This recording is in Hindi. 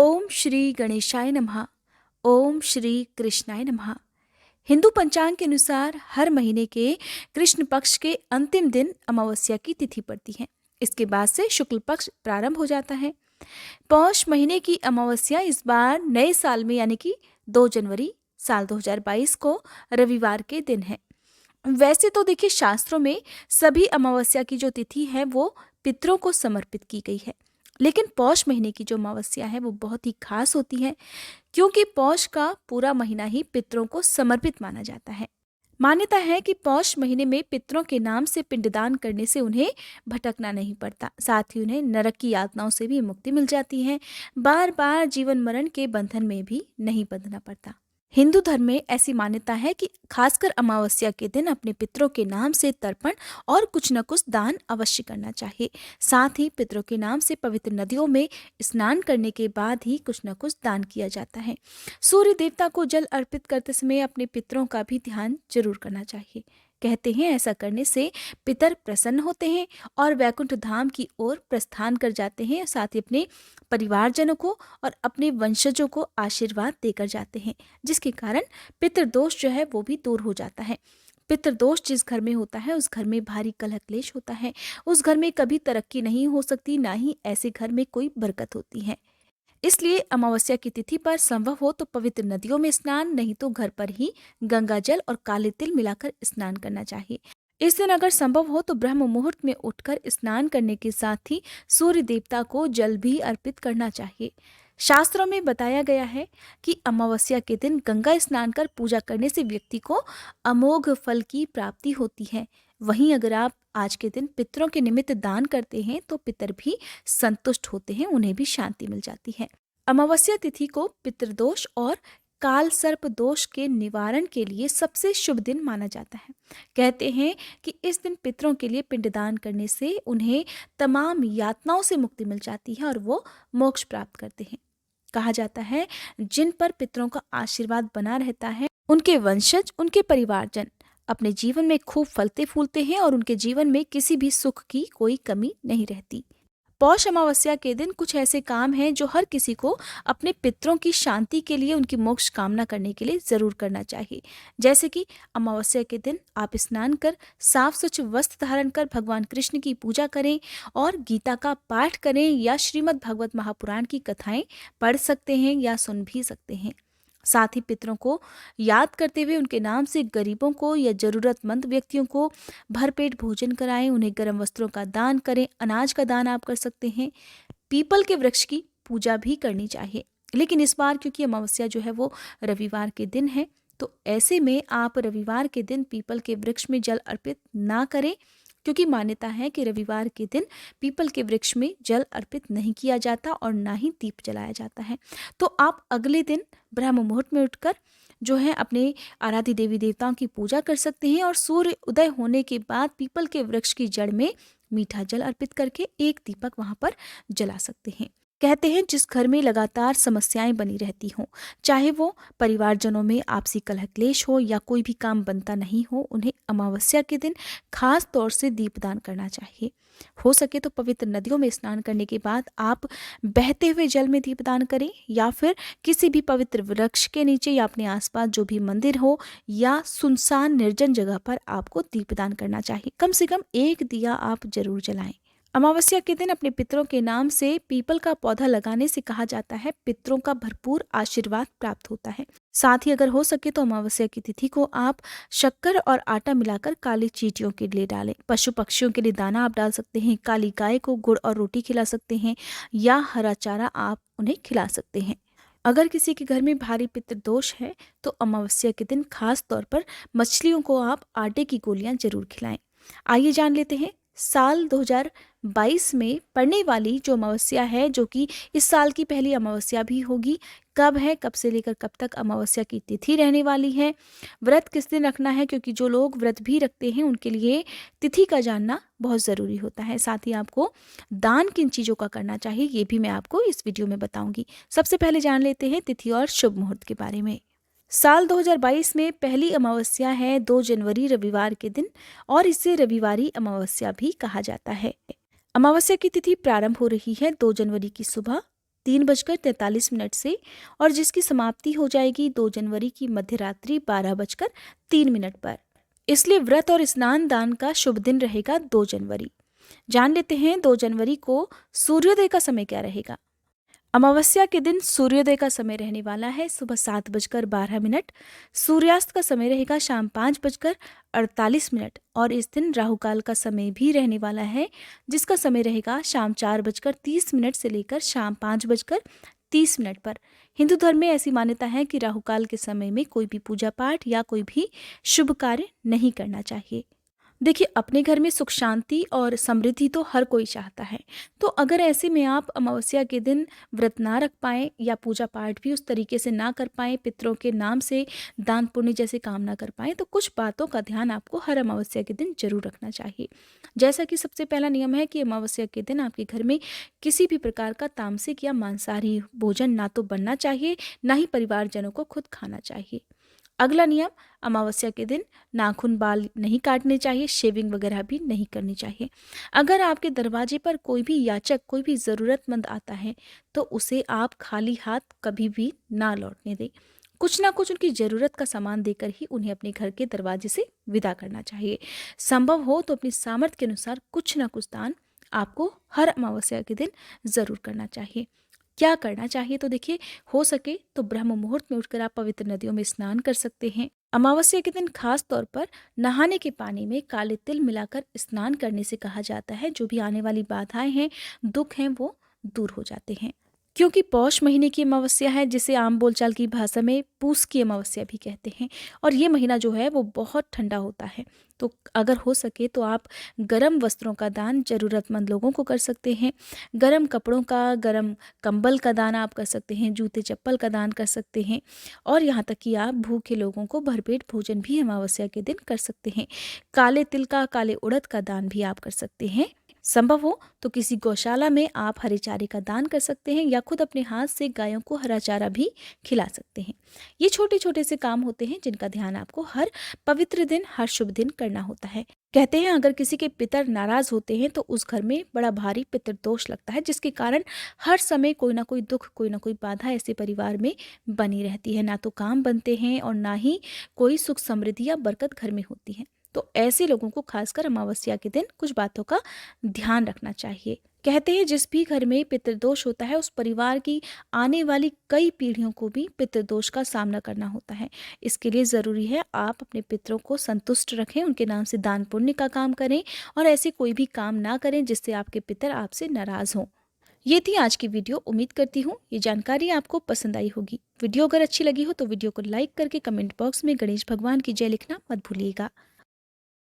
ओम श्री गणेशाय नमः। ओम श्री कृष्णाय नमः। हिंदू पंचांग के अनुसार हर महीने के कृष्ण पक्ष के अंतिम दिन अमावस्या की तिथि पड़ती है। इसके बाद से शुक्ल पक्ष प्रारंभ हो जाता है। पौष महीने की अमावस्या इस बार नए साल में यानी कि 2 जनवरी साल 2022 को रविवार के दिन है। वैसे तो देखिए, शास्त्रों में सभी अमावस्या की जो तिथि है वो पितरों को समर्पित की गई है, लेकिन पौष महीने की जो अमावस्या है वो बहुत ही खास होती है, क्योंकि पौष का पूरा महीना ही पितरों को समर्पित माना जाता है। मान्यता है कि पौष महीने में पितरों के नाम से पिंडदान करने से उन्हें भटकना नहीं पड़ता, साथ ही उन्हें नरक की यातनाओं से भी मुक्ति मिल जाती है। बार बार जीवन मरण के बंधन में भी नहीं बंधना पड़ता। हिंदू धर्म में ऐसी मान्यता है कि खासकर अमावस्या के दिन अपने पितरों के नाम से तर्पण और कुछ न कुछ दान अवश्य करना चाहिए। साथ ही पितरों के नाम से पवित्र नदियों में स्नान करने के बाद ही कुछ न कुछ दान किया जाता है। सूर्य देवता को जल अर्पित करते समय अपने पितरों का भी ध्यान जरूर करना चाहिए। कहते हैं ऐसा करने से पितर प्रसन्न होते हैं और वैकुंठ धाम की ओर प्रस्थान कर जाते हैं। साथ ही अपने परिवारजनों को और अपने वंशजों को आशीर्वाद देकर जाते हैं, जिसके कारण पितृदोष जो है वो भी दूर हो जाता है। पितृदोष जिस घर में होता है उस घर में भारी कलह क्लेश होता है। उस घर में कभी तरक्की नहीं हो सकती, ना ही ऐसे घर में कोई बरकत होती है। इसलिए अमावस्या की तिथि पर संभव हो तो पवित्र नदियों में स्नान, नहीं तो घर पर ही गंगा जल और काले तिल मिलाकर स्नान करना चाहिए। इस दिन अगर संभव हो तो ब्रह्म मुहूर्त में उठकर स्नान करने के साथ ही सूर्य देवता को जल भी अर्पित करना चाहिए। शास्त्रों में बताया गया है कि अमावस्या के दिन गंगा स्नान कर पूजा करने से व्यक्ति को अमोघ फल की प्राप्ति होती है। वहीं अगर आप आज के दिन पितरों के निमित्त दान करते हैं तो पितर भी संतुष्ट होते हैं, उन्हें भी शांति मिल जाती है। अमावस्या तिथि को पितृदोष और काल सर्प दोष के निवारण के लिए सबसे शुभ दिन माना जाता है। कहते हैं कि इस दिन पितरों के लिए पिंडदान करने से उन्हें तमाम यातनाओं से मुक्ति मिल जाती है और वो मोक्ष प्राप्त करते हैं। कहा जाता है जिन पर पितरों का आशीर्वाद बना रहता है उनके वंशज, उनके परिवारजन अपने जीवन में खूब फलते फूलते हैं और उनके जीवन में किसी भी सुख की कोई कमी नहीं रहती। पौष अमावस्या के दिन कुछ ऐसे काम हैं जो हर किसी को अपने पितरों की शांति के लिए, उनकी मोक्ष कामना करने के लिए जरूर करना चाहिए। जैसे कि अमावस्या के दिन आप स्नान कर साफ स्वच्छ वस्त्र धारण कर भगवान कृष्ण की पूजा करें और गीता का पाठ करें या श्रीमद् भागवत महापुराण की कथाएं पढ़ सकते हैं या सुन भी सकते हैं। साथ ही पितरों को याद करते हुए उनके नाम से गरीबों को या जरूरतमंद व्यक्तियों को भरपेट भोजन कराएं, उन्हें गर्म वस्त्रों का दान करें, अनाज का दान आप कर सकते हैं। पीपल के वृक्ष की पूजा भी करनी चाहिए, लेकिन इस बार क्योंकि अमावस्या जो है वो रविवार के दिन है, तो ऐसे में आप रविवार के दिन पीपल के वृक्ष में जल अर्पित ना करें, क्योंकि मान्यता है कि रविवार के दिन पीपल के वृक्ष में जल अर्पित नहीं किया जाता और ना ही दीप जलाया जाता है। तो आप अगले दिन ब्रह्म मुहूर्त में उठकर जो है अपने आराध्य देवी देवताओं की पूजा कर सकते हैं और सूर्य उदय होने के बाद पीपल के वृक्ष की जड़ में मीठा जल अर्पित करके एक दीपक वहां पर जला सकते हैं। कहते हैं जिस घर में लगातार समस्याएं बनी रहती हों, चाहे वो परिवारजनों में आपसी कलह क्लेश हो या कोई भी काम बनता नहीं हो, उन्हें अमावस्या के दिन खास तौर से दीपदान करना चाहिए। हो सके तो पवित्र नदियों में स्नान करने के बाद आप बहते हुए जल में दीपदान करें या फिर किसी भी पवित्र वृक्ष के नीचे या अपने आसपास जो भी मंदिर हो या सुनसान निर्जन जगह पर आपको दीपदान करना चाहिए। कम से कम एक दिया आप जरूर जलाएं। अमावस्या के दिन अपने पितरों के नाम से पीपल का पौधा लगाने से कहा जाता है पितरों का भरपूर आशीर्वाद प्राप्त होता है। साथ ही अगर हो सके तो अमावस्या की तिथि को आप शक्कर और आटा मिलाकर काली चींटियों के लिए डालें। पशु पक्षियों के लिए दाना आप डाल सकते हैं, काली गाय को गुड़ और रोटी खिला सकते हैं या हरा चारा आप उन्हें खिला सकते हैं। अगर किसी के घर में भारी पितृदोष है तो अमावस्या के दिन खास तौर पर मछलियों को आप आटे की गोलियां जरूर खिलाएं। आइए जान लेते हैं साल 2022 में पड़ने वाली जो अमावस्या है, जो कि इस साल की पहली अमावस्या भी होगी, कब है, कब से लेकर कब तक अमावस्या की तिथि रहने वाली है, व्रत किस दिन रखना है, क्योंकि जो लोग व्रत भी रखते हैं उनके लिए तिथि का जानना बहुत ज़रूरी होता है। साथ ही आपको दान किन चीज़ों का करना चाहिए ये भी मैं आपको इस वीडियो में बताऊंगी। सबसे पहले जान लेते हैं तिथि और शुभ मुहूर्त के बारे में। साल 2022 में पहली अमावस्या है 2 जनवरी रविवार के दिन और इसे रविवारी अमावस्या भी कहा जाता है। अमावस्या की तिथि प्रारंभ हो रही है 2 जनवरी की सुबह 3:43 से और जिसकी समाप्ति हो जाएगी 2 जनवरी की मध्यरात्रि 12:03 पर। इसलिए व्रत और स्नान दान का शुभ दिन रहेगा 2 जनवरी। जान लेते हैं 2 जनवरी को सूर्योदय का समय क्या रहेगा। अमावस्या के दिन सूर्योदय का समय रहने वाला है सुबह 7:12। सूर्यास्त का समय रहेगा शाम 5:48 और इस दिन राहु काल का समय भी रहने वाला है, जिसका समय रहेगा शाम 4:30 से लेकर शाम 5:30 पर। हिंदू धर्म में ऐसी मान्यता है कि राहु काल के समय में कोई भी पूजा पाठ या कोई भी शुभ कार्य नहीं करना चाहिए। देखिए, अपने घर में सुख शांति और समृद्धि तो हर कोई चाहता है। तो अगर ऐसे में आप अमावस्या के दिन व्रत ना रख पाएँ या पूजा पाठ भी उस तरीके से ना कर पाएँ, पितरों के नाम से दान पुण्य जैसे काम ना कर पाएँ, तो कुछ बातों का ध्यान आपको हर अमावस्या के दिन जरूर रखना चाहिए। जैसा कि सबसे पहला नियम है कि अमावस्या के दिन आपके घर में किसी भी प्रकार का तामसिक या मांसाहारी भोजन ना तो बनना चाहिए, ना ही परिवारजनों को खुद खाना चाहिए। अगला नियम, अमावस्या के दिन नाखून बाल नहीं काटने चाहिए, शेविंग वगैरह भी नहीं करनी चाहिए। अगर आपके दरवाजे पर कोई भी याचक, कोई भी ज़रूरतमंद आता है तो उसे आप खाली हाथ कभी भी ना लौटने दें। कुछ ना कुछ उनकी ज़रूरत का सामान देकर ही उन्हें अपने घर के दरवाजे से विदा करना चाहिए। संभव हो तो अपनी सामर्थ्य के अनुसार कुछ ना कुछ दान आपको हर अमावस्या के दिन ज़रूर करना चाहिए। क्या करना चाहिए तो देखिए, हो सके तो ब्रह्म मुहूर्त में उठकर आप पवित्र नदियों में स्नान कर सकते हैं। अमावस्या के दिन खास तौर पर नहाने के पानी में काले तिल मिलाकर स्नान करने से कहा जाता है जो भी आने वाली बाधाएं हैं, दुख हैं, वो दूर हो जाते हैं। क्योंकि पौष महीने की अमावस्या है, जिसे आम बोलचाल की भाषा में पूस की अमावस्या भी कहते हैं, और ये महीना जो है वो बहुत ठंडा होता है। तो अगर हो सके तो आप गर्म वस्त्रों का दान ज़रूरतमंद लोगों को कर सकते हैं। गर्म कपड़ों का, गर्म कंबल का दान आप कर सकते हैं, जूते चप्पल का दान कर सकते हैं, और यहाँ तक कि आप भूखे लोगों को भरपेट भोजन भी अमावस्या के दिन कर सकते हैं। काले तिल का, काले उड़द का दान भी आप कर सकते हैं। संभव हो तो किसी गौशाला में आप हरे चारे का दान कर सकते हैं या खुद अपने हाथ से गायों को हरा चारा भी खिला सकते हैं। ये छोटे छोटे से काम होते हैं जिनका ध्यान आपको हर पवित्र दिन, हर शुभ दिन करना होता है। कहते हैं अगर किसी के पितर नाराज होते हैं तो उस घर में बड़ा भारी पितृदोष लगता है, जिसके कारण हर समय कोई ना कोई दुख, कोई ना कोई बाधा ऐसे परिवार में बनी रहती है। ना तो काम बनते हैं और ना ही कोई सुख समृद्धि या बरकत घर में होती है। तो ऐसे लोगों को खासकर अमावस्या के दिन कुछ बातों का ध्यान रखना चाहिए। कहते हैं जिस भी घर में पितृदोष होता है उस परिवार की आने वाली कई पीढ़ियों को भी पितृदोष का सामना करना होता है। इसके लिए ज़रूरी है आप अपने पितरों को संतुष्ट रखें, उनके नाम से दान पुण्य का काम करें और ऐसे कोई भी काम ना करें जिससे आपके पितर आपसे नाराज़ हों। ये थी आज की वीडियो। उम्मीद करती हूँ ये जानकारी आपको पसंद आई होगी। वीडियो अगर अच्छी लगी हो तो वीडियो को लाइक करके कमेंट बॉक्स में गणेश भगवान की जय लिखना मत भूलिएगा।